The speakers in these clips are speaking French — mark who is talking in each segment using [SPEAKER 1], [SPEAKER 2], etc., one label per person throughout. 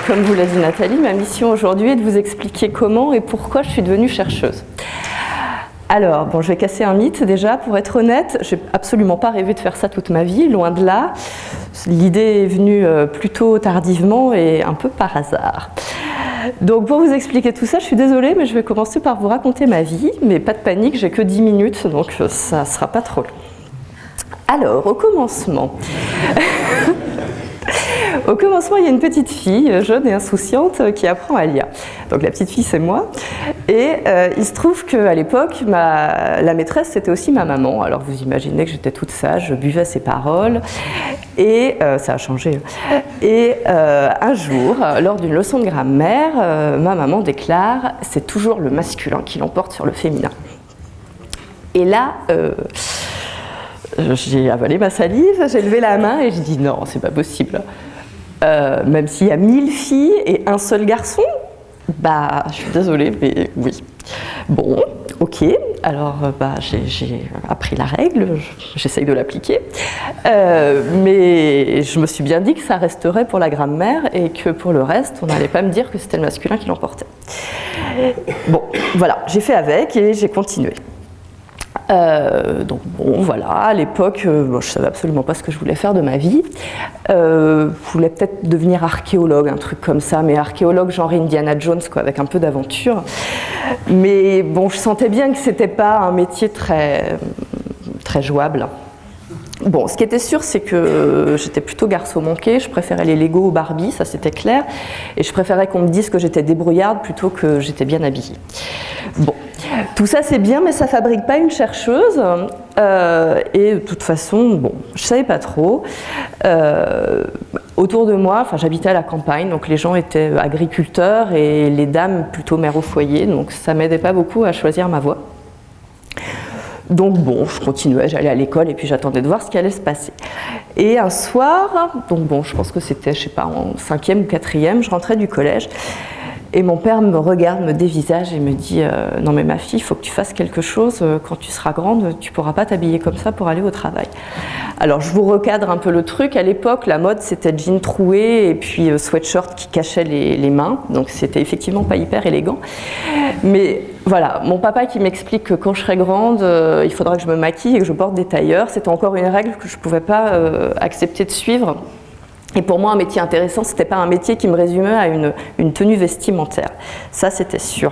[SPEAKER 1] Comme vous l'a dit Nathalie, ma mission aujourd'hui est de vous expliquer comment et pourquoi je suis devenue chercheuse. Alors, bon, je vais casser un mythe déjà. Pour être honnête, je n'ai absolument pas rêvé de faire ça toute ma vie, loin de là. L'idée est venue plutôt tardivement et un peu par hasard. Donc pour vous expliquer tout ça, je suis désolée, mais je vais commencer par vous raconter ma vie. Mais pas de panique, j'ai que 10 minutes, donc ça ne sera pas trop long. Alors, au commencement... Au commencement, il y a une petite fille, jeune et insouciante, qui apprend à lire. Donc la petite fille, c'est moi. Et il se trouve qu'à l'époque, la maîtresse, c'était aussi ma maman. Alors vous imaginez que j'étais toute sage, je buvais ses paroles. Et ça a changé. Et un jour, lors d'une leçon de grammaire, ma maman déclare « c'est toujours le masculin qui l'emporte sur le féminin ». Et là... j'ai avalé ma salive, j'ai levé la main et j'ai dit non, c'est pas possible. Même s'il y a 1000 filles et un seul garçon, bah je suis désolée, mais oui. Bon, ok, alors j'ai appris la règle, j'essaye de l'appliquer, mais je me suis bien dit que ça resterait pour la grammaire et que pour le reste, on n'allait pas me dire que c'était le masculin qui l'emportait. Bon, voilà, j'ai fait avec et j'ai continué. Donc bon, voilà, à l'époque, je ne savais absolument pas ce que je voulais faire de ma vie. Je voulais peut-être devenir archéologue, un truc comme ça, mais archéologue genre Indiana Jones, quoi, avec un peu d'aventure. Mais bon, je sentais bien que c'était pas un métier très jouable. Bon, ce qui était sûr, c'est que j'étais plutôt garçon manqué, je préférais les Lego aux Barbie, ça c'était clair, et je préférais qu'on me dise que j'étais débrouillarde plutôt que j'étais bien habillée. Bon, tout ça c'est bien, mais ça fabrique pas une chercheuse, et de toute façon, bon, je savais pas trop. Autour de moi, enfin j'habitais à la campagne, donc les gens étaient agriculteurs et les dames plutôt mères au foyer, donc ça m'aidait pas beaucoup à choisir ma voie. Donc bon, je continuais, j'allais à l'école et puis j'attendais de voir ce qui allait se passer. Et un soir, donc bon, je pense que c'était, je sais pas, en 5e ou 4e, je rentrais du collège et mon père me regarde, me dévisage et me dit « Non mais ma fille, il faut que tu fasses quelque chose, quand tu seras grande, tu pourras pas t'habiller comme ça pour aller au travail. » Alors je vous recadre un peu le truc, à l'époque la mode c'était jean troué et puis sweatshirt qui cachait les mains, donc c'était effectivement pas hyper élégant. Mais voilà, mon papa qui m'explique que quand je serai grande, il faudra que je me maquille et que je porte des tailleurs, c'était encore une règle que je pouvais pas accepter de suivre. Et pour moi, un métier intéressant, c'était pas un métier qui me résumait à une tenue vestimentaire. Ça, c'était sûr.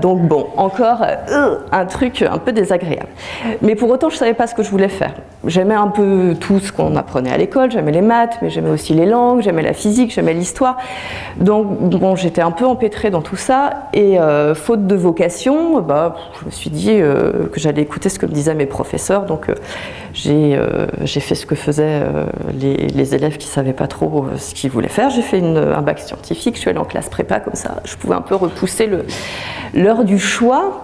[SPEAKER 1] Donc bon, encore un truc un peu désagréable. Mais pour autant, je savais pas ce que je voulais faire. J'aimais un peu tout ce qu'on apprenait à l'école, j'aimais les maths, mais j'aimais aussi les langues, j'aimais la physique, j'aimais l'histoire. Donc bon, j'étais un peu empêtrée dans tout ça. Et faute de vocation, je me suis dit que j'allais écouter ce que me disaient mes professeurs. Donc j'ai fait ce que faisaient les élèves qui ne savaient pas trop ce qu'ils voulaient faire. J'ai fait un bac scientifique, je suis allée en classe prépa, comme ça je pouvais un peu repousser l'heure du choix.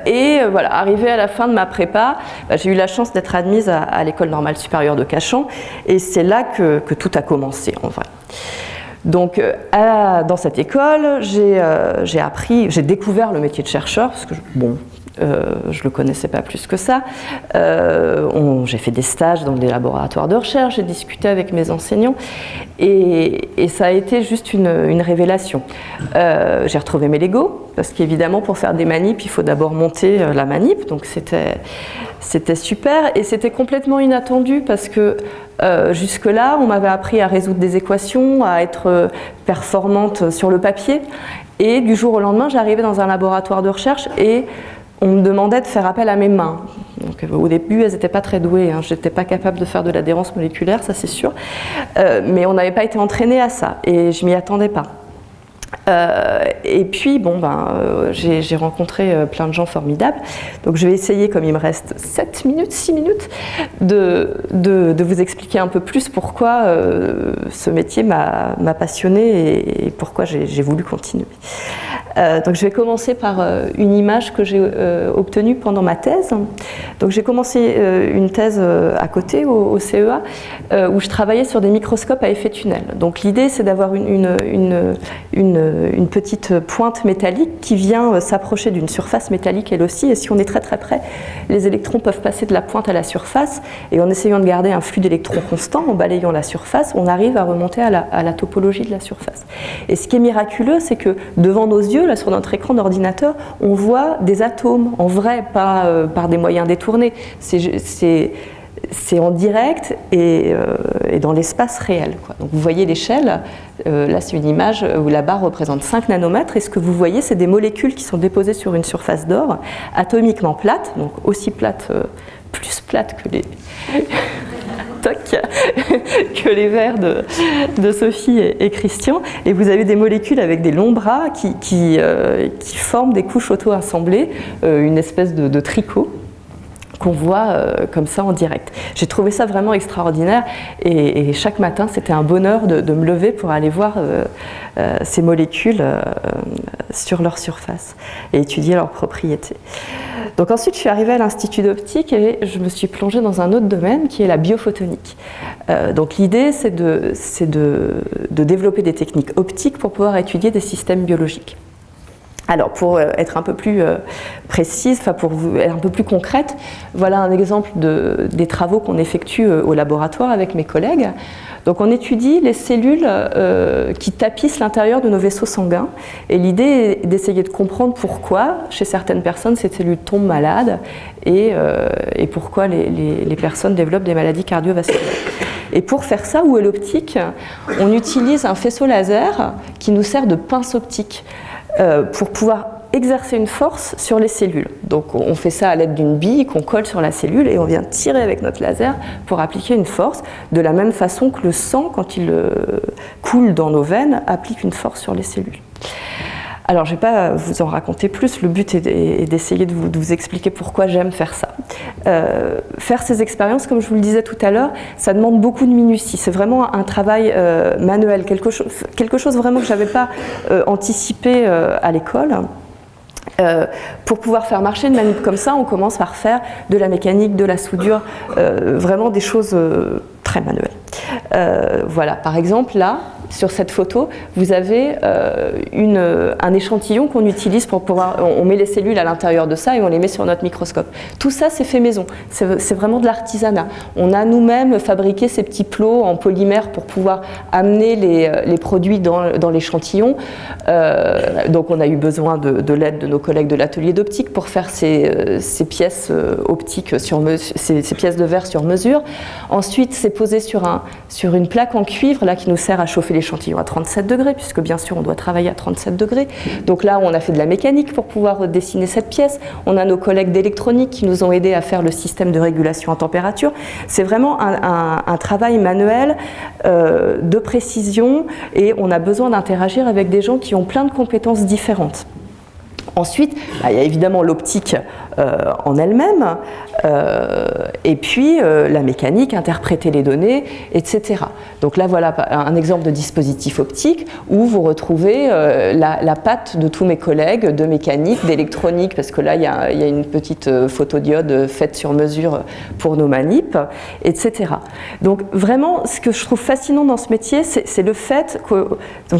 [SPEAKER 1] Et voilà, arrivée à la fin de ma prépa, j'ai eu la chance d'être admise à l'École normale supérieure de Cachan, et c'est là que tout a commencé en vrai. Donc dans cette école, j'ai découvert le métier de chercheur, parce que je le connaissais pas plus que ça. J'ai fait des stages dans des laboratoires de recherche, j'ai discuté avec mes enseignants et ça a été juste une révélation. J'ai retrouvé mes Lego parce qu'évidemment pour faire des manips il faut d'abord monter la manip, donc c'était super et c'était complètement inattendu parce que jusque-là on m'avait appris à résoudre des équations, à être performante sur le papier et du jour au lendemain j'arrivais dans un laboratoire de recherche et on me demandait de faire appel à mes mains. Donc, au début, elles n'étaient pas très douées. Hein. Je n'étais pas capable de faire de l'adhérence moléculaire, ça c'est sûr. Mais on n'avait pas été entraîné à ça et je ne m'y attendais pas. Et puis, j'ai rencontré plein de gens formidables. Donc, je vais essayer, comme il me reste 6 minutes, de vous expliquer un peu plus pourquoi ce métier m'a passionnée et pourquoi j'ai voulu continuer. Donc je vais commencer par une image que j'ai obtenue pendant ma thèse. Donc j'ai commencé une thèse à côté au CEA où je travaillais sur des microscopes à effet tunnel. Donc l'idée c'est d'avoir une petite pointe métallique qui vient s'approcher d'une surface métallique elle aussi, et si on est très très près, les électrons peuvent passer de la pointe à la surface, et en essayant de garder un flux d'électrons constant, en balayant la surface, on arrive à remonter à la topologie de la surface. Et ce qui est miraculeux, c'est que devant nos yeux, là sur notre écran d'ordinateur, on voit des atomes, en vrai, pas par des moyens détournés. C'est en direct et dans l'espace réel, quoi. Donc vous voyez l'échelle, là c'est une image où la barre représente 5 nanomètres, et ce que vous voyez c'est des molécules qui sont déposées sur une surface d'or, atomiquement plates, donc aussi plates, plus plates que les... que les verres de Sophie et Christian, et vous avez des molécules avec des longs bras qui forment des couches auto-assemblées, une espèce de tricot qu'on voit comme ça en direct. J'ai trouvé ça vraiment extraordinaire, et chaque matin c'était un bonheur de me lever pour aller voir ces molécules sur leur surface et étudier leurs propriétés. Donc ensuite je suis arrivée à l'Institut d'optique et je me suis plongée dans un autre domaine qui est la biophotonique. Donc l'idée c'est de développer des techniques optiques pour pouvoir étudier des systèmes biologiques. Alors pour être un peu plus précise, enfin pour être un peu plus concrète, voilà un exemple des travaux qu'on effectue au laboratoire avec mes collègues. Donc on étudie les cellules qui tapissent l'intérieur de nos vaisseaux sanguins, et l'idée est d'essayer de comprendre pourquoi chez certaines personnes ces cellules tombent malades et pourquoi les personnes développent des maladies cardiovasculaires. Et pour faire ça, où est l'optique? On utilise un faisceau laser qui nous sert de pince optique pour pouvoir exercer une force sur les cellules. Donc on fait ça à l'aide d'une bille qu'on colle sur la cellule, et on vient tirer avec notre laser pour appliquer une force, de la même façon que le sang, quand il coule dans nos veines, applique une force sur les cellules. Alors je ne vais pas vous en raconter plus, le but est d'essayer de vous expliquer pourquoi j'aime faire ça. Faire ces expériences, comme je vous le disais tout à l'heure, ça demande beaucoup de minutie. C'est vraiment un travail manuel, quelque chose vraiment que je n'avais pas anticipé à l'école. Pour pouvoir faire marcher une manip comme ça, on commence par faire de la mécanique, de la soudure, vraiment des choses très manuelles. Voilà, par exemple là, sur cette photo, vous avez un échantillon qu'on utilise pour pouvoir... On met les cellules à l'intérieur de ça et on les met sur notre microscope. Tout ça, c'est fait maison. C'est vraiment de l'artisanat. On a nous-mêmes fabriqué ces petits plots en polymère pour pouvoir amener les produits dans l'échantillon. Donc on a eu besoin de l'aide de nos collègues de l'atelier d'optique pour faire ces pièces optiques, ces pièces de verre sur mesure. Ensuite, c'est posé sur une plaque en cuivre là, qui nous sert à chauffer l'échantillon à 37 degrés, puisque bien sûr on doit travailler à 37 degrés. Donc là on a fait de la mécanique pour pouvoir dessiner cette pièce. On a nos collègues d'électronique qui nous ont aidés à faire le système de régulation en température. C'est vraiment un travail manuel de précision, et on a besoin d'interagir avec des gens qui ont plein de compétences différentes. Ensuite, il y a évidemment l'optique en elle-même, et puis la mécanique, interpréter les données, etc. Donc là, voilà un exemple de dispositif optique où vous retrouvez la patte de tous mes collègues de mécanique, d'électronique, parce que là, il y a une petite photodiode faite sur mesure pour nos manips, etc. Donc vraiment, ce que je trouve fascinant dans ce métier, c'est le fait que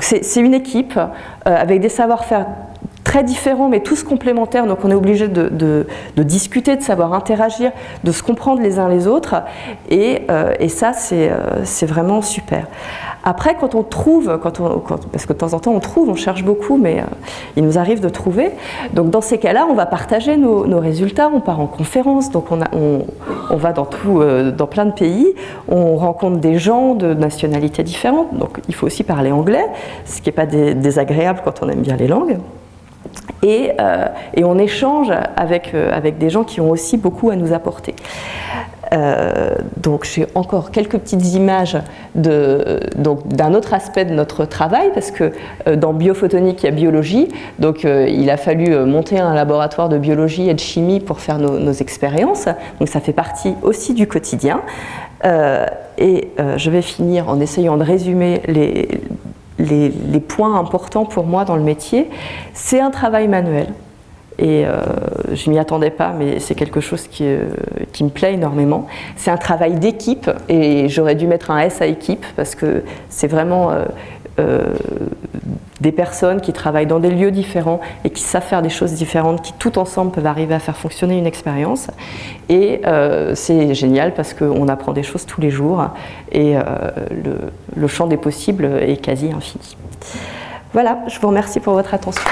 [SPEAKER 1] c'est une équipe avec des savoir-faire très différents mais tous complémentaires, donc on est obligé de discuter, de savoir interagir, de se comprendre les uns les autres, et ça c'est vraiment super. Après quand on trouve, parce que de temps en temps on cherche beaucoup, mais il nous arrive de trouver, donc dans ces cas-là on va partager nos résultats, on part en conférence, donc on va dans plein de pays, on rencontre des gens de nationalités différentes, donc il faut aussi parler anglais, ce qui n'est pas désagréable quand on aime bien les langues. Et on échange avec des gens qui ont aussi beaucoup à nous apporter. Donc j'ai encore quelques petites images d'un autre aspect de notre travail, parce que dans biophotonique il y a biologie, donc il a fallu monter un laboratoire de biologie et de chimie pour faire nos expériences, donc ça fait partie aussi du quotidien. Je vais finir en essayant de résumer les points importants pour moi dans le métier. C'est un travail manuel. Et je m'y attendais pas, mais c'est quelque chose qui me plaît énormément. C'est un travail d'équipe, et j'aurais dû mettre un S à équipe, parce que c'est vraiment des personnes qui travaillent dans des lieux différents et qui savent faire des choses différentes, qui tout ensemble peuvent arriver à faire fonctionner une expérience. Et c'est génial parce qu'on apprend des choses tous les jours, et le champ des possibles est quasi infini. Voilà, je vous remercie pour votre attention.